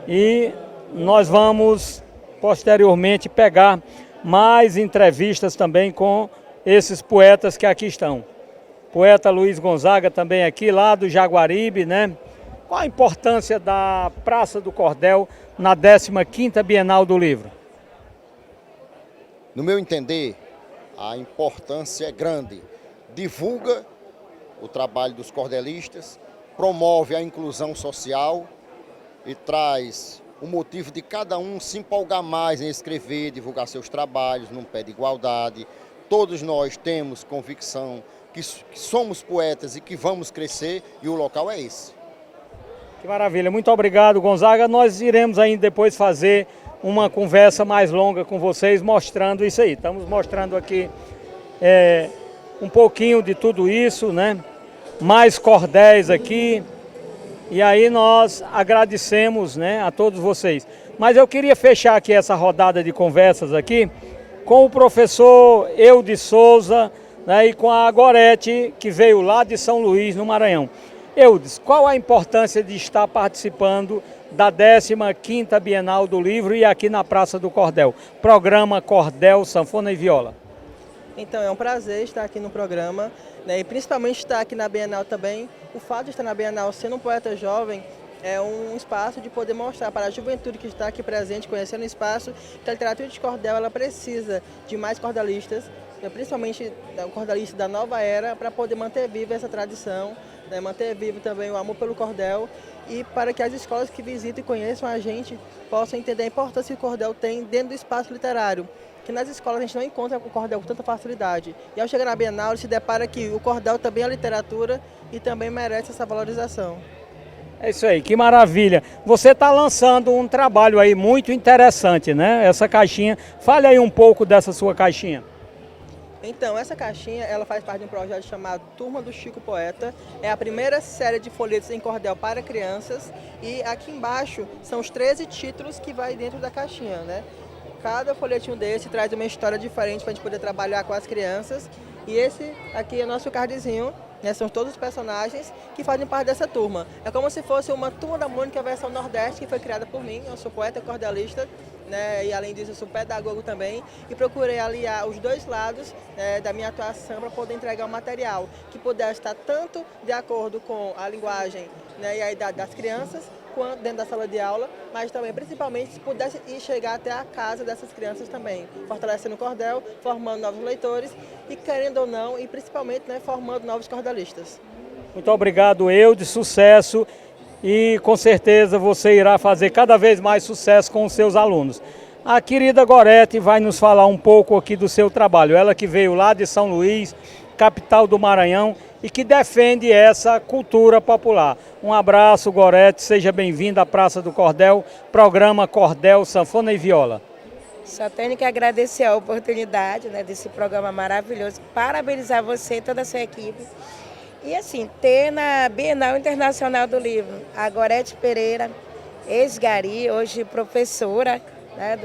e nós vamos posteriormente pegar mais entrevistas também com esses poetas que aqui estão. Poeta Luiz Gonzaga também aqui, lá do Jaguaribe, né? Qual a importância da Praça do Cordel na 15ª Bienal do Livro? No meu entender, a importância é grande. Divulga o trabalho dos cordelistas, promove a inclusão social e traz o motivo de cada um se empolgar mais em escrever, divulgar seus trabalhos num pé de igualdade. Todos nós temos convicção que somos poetas e que vamos crescer, e o local é esse. Que maravilha, muito obrigado, Gonzaga. Nós iremos ainda depois fazer uma conversa mais longa com vocês, mostrando isso aí. Estamos mostrando aqui um pouquinho de tudo isso, né? Mais cordéis aqui. E aí nós agradecemos, né, a todos vocês. Mas eu queria fechar aqui essa rodada de conversas aqui com o professor Eudes Souza, né, e com a Gorete, que veio lá de São Luís, no Maranhão. Eudes, qual a importância de estar participando da 15ª Bienal do Livro e aqui na Praça do Cordel? Programa Cordel, Sanfona e Viola. Então, é um prazer estar aqui no programa, né, e principalmente estar aqui na Bienal também. O fato de estar na Bienal sendo um poeta jovem é um espaço de poder mostrar para a juventude que está aqui presente, conhecendo o espaço, que a literatura de cordel ela precisa de mais cordelistas, principalmente o cordelista da nova era, para poder manter viva essa tradição, né, manter vivo também o amor pelo cordel, e para que as escolas que visitam e conheçam a gente possam entender a importância que o cordel tem dentro do espaço literário. Que nas escolas a gente não encontra o cordel com tanta facilidade. E ao chegar na Bienal, se depara que o cordel também é literatura e também merece essa valorização. É isso aí, que maravilha. Você está lançando um trabalho aí muito interessante, né? Essa caixinha. Fale aí um pouco dessa sua caixinha. Então, essa caixinha, ela faz parte de um projeto chamado Turma do Chico Poeta. É a primeira série de folhetos em cordel para crianças. E aqui embaixo são os 13 títulos que vai dentro da caixinha, né? Cada folhetinho desse traz uma história diferente para a gente poder trabalhar com as crianças. E esse aqui é nosso cardzinho, né? São todos os personagens que fazem parte dessa turma. É como se fosse uma Turma da Mônica versão Nordeste, que foi criada por mim. Eu sou poeta e cordelista, né? E além disso eu sou pedagogo também. E procurei aliar os dois lados, né, da minha atuação para poder entregar um material que pudesse estar tanto de acordo com a linguagem, né, e a idade das crianças, quanto dentro da sala de aula, mas também, principalmente, se pudesse ir chegar até a casa dessas crianças também, fortalecendo o cordel, formando novos leitores e, querendo ou não, e principalmente, né, formando novos cordelistas. Muito obrigado, Eudes, sucesso, e com certeza você irá fazer cada vez mais sucesso com os seus alunos. A querida Gorete vai nos falar um pouco aqui do seu trabalho, ela que veio lá de São Luís, capital do Maranhão, e que defende essa cultura popular. Um abraço, Gorete, seja bem-vinda à Praça do Cordel, programa Cordel, Sanfona e Viola. Só tenho que agradecer a oportunidade, né, desse programa maravilhoso, parabenizar você e toda a sua equipe. E assim, ter na Bienal Internacional do Livro a Gorete Pereira, ex-Gari, hoje professora, né,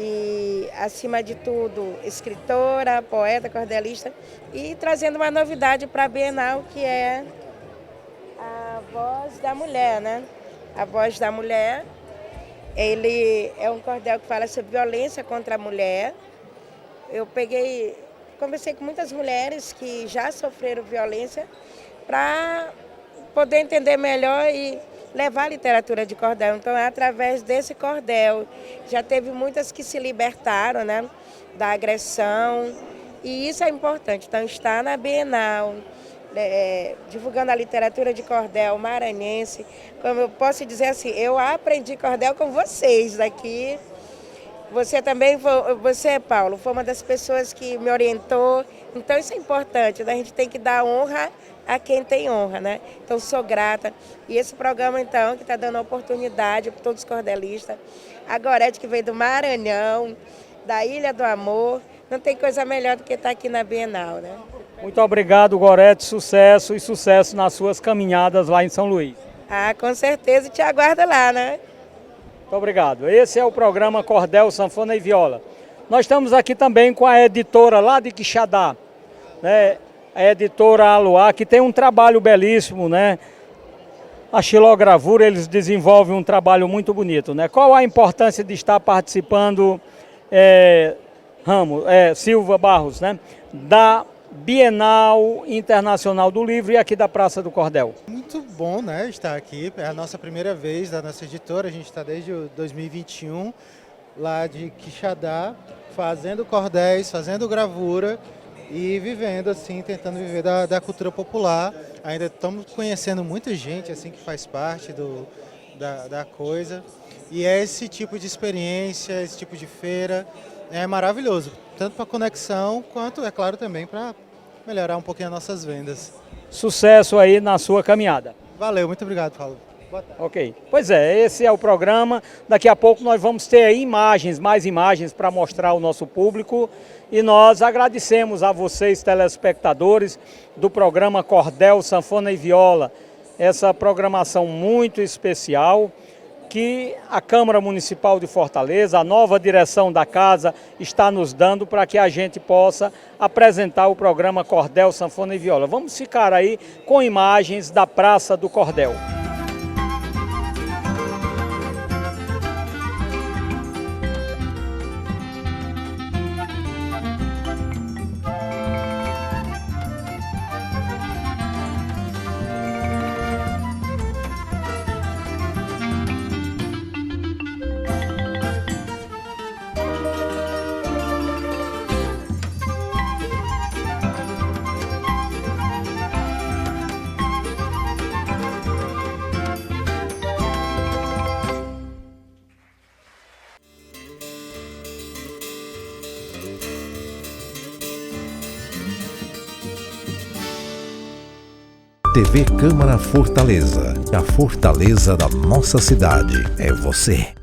e, acima de tudo, escritora, poeta, cordelista, e trazendo uma novidade para a Bienal, que é a Voz da Mulher, né? A Voz da Mulher, ele é um cordel que fala sobre violência contra a mulher. Eu conversei com muitas mulheres que já sofreram violência para poder entender melhor e levar a literatura de cordel. Então é através desse cordel. Já teve muitas que se libertaram, né, da agressão, e isso é importante. Então estar na Bienal, divulgando a literatura de cordel maranhense, como eu posso dizer assim, eu aprendi cordel com vocês daqui. Você também, você, Paulo, foi uma das pessoas que me orientou. Então isso é importante, né? A gente tem que dar honra a quem tem honra, né? Então sou grata. E esse programa, então, que está dando oportunidade para todos os cordelistas. A Gorete, que veio do Maranhão, da Ilha do Amor, não tem coisa melhor do que estar aqui na Bienal, né? Muito obrigado, Gorete, sucesso e sucesso nas suas caminhadas lá em São Luís. Ah, com certeza, te aguardo lá, né? Muito obrigado. Esse é o programa Cordel, Sanfona e Viola. Nós estamos aqui também com a editora lá de Quixadá, né? A editora Aluá, que tem um trabalho belíssimo, né? A xilogravura, eles desenvolvem um trabalho muito bonito, né? Qual a importância de estar participando, Silva Barros, né? Da Bienal Internacional do Livro e aqui da Praça do Cordel? Muito bom, né, estar aqui. É a nossa primeira vez da nossa editora. A gente está desde 2021 lá de Quixadá, fazendo cordéis, fazendo gravura e vivendo assim, tentando viver da cultura popular. Ainda estamos conhecendo muita gente assim que faz parte da coisa. E é esse tipo de experiência, esse tipo de feira é maravilhoso, tanto para conexão quanto, é claro, também para melhorar um pouquinho as nossas vendas. Sucesso aí na sua caminhada. Valeu, muito obrigado, Paulo. Boa tarde. Ok. Pois é, esse é o programa. Daqui a pouco nós vamos ter aí imagens, mais imagens para mostrar ao nosso público. E nós agradecemos a vocês, telespectadores do programa Cordel, Sanfona e Viola. Essa programação muito especial que a Câmara Municipal de Fortaleza, a nova direção da casa, está nos dando para que a gente possa apresentar o programa Cordel, Sanfona e Viola. Vamos ficar aí com imagens da Praça do Cordel. TV Câmara Fortaleza, a fortaleza da nossa cidade é você.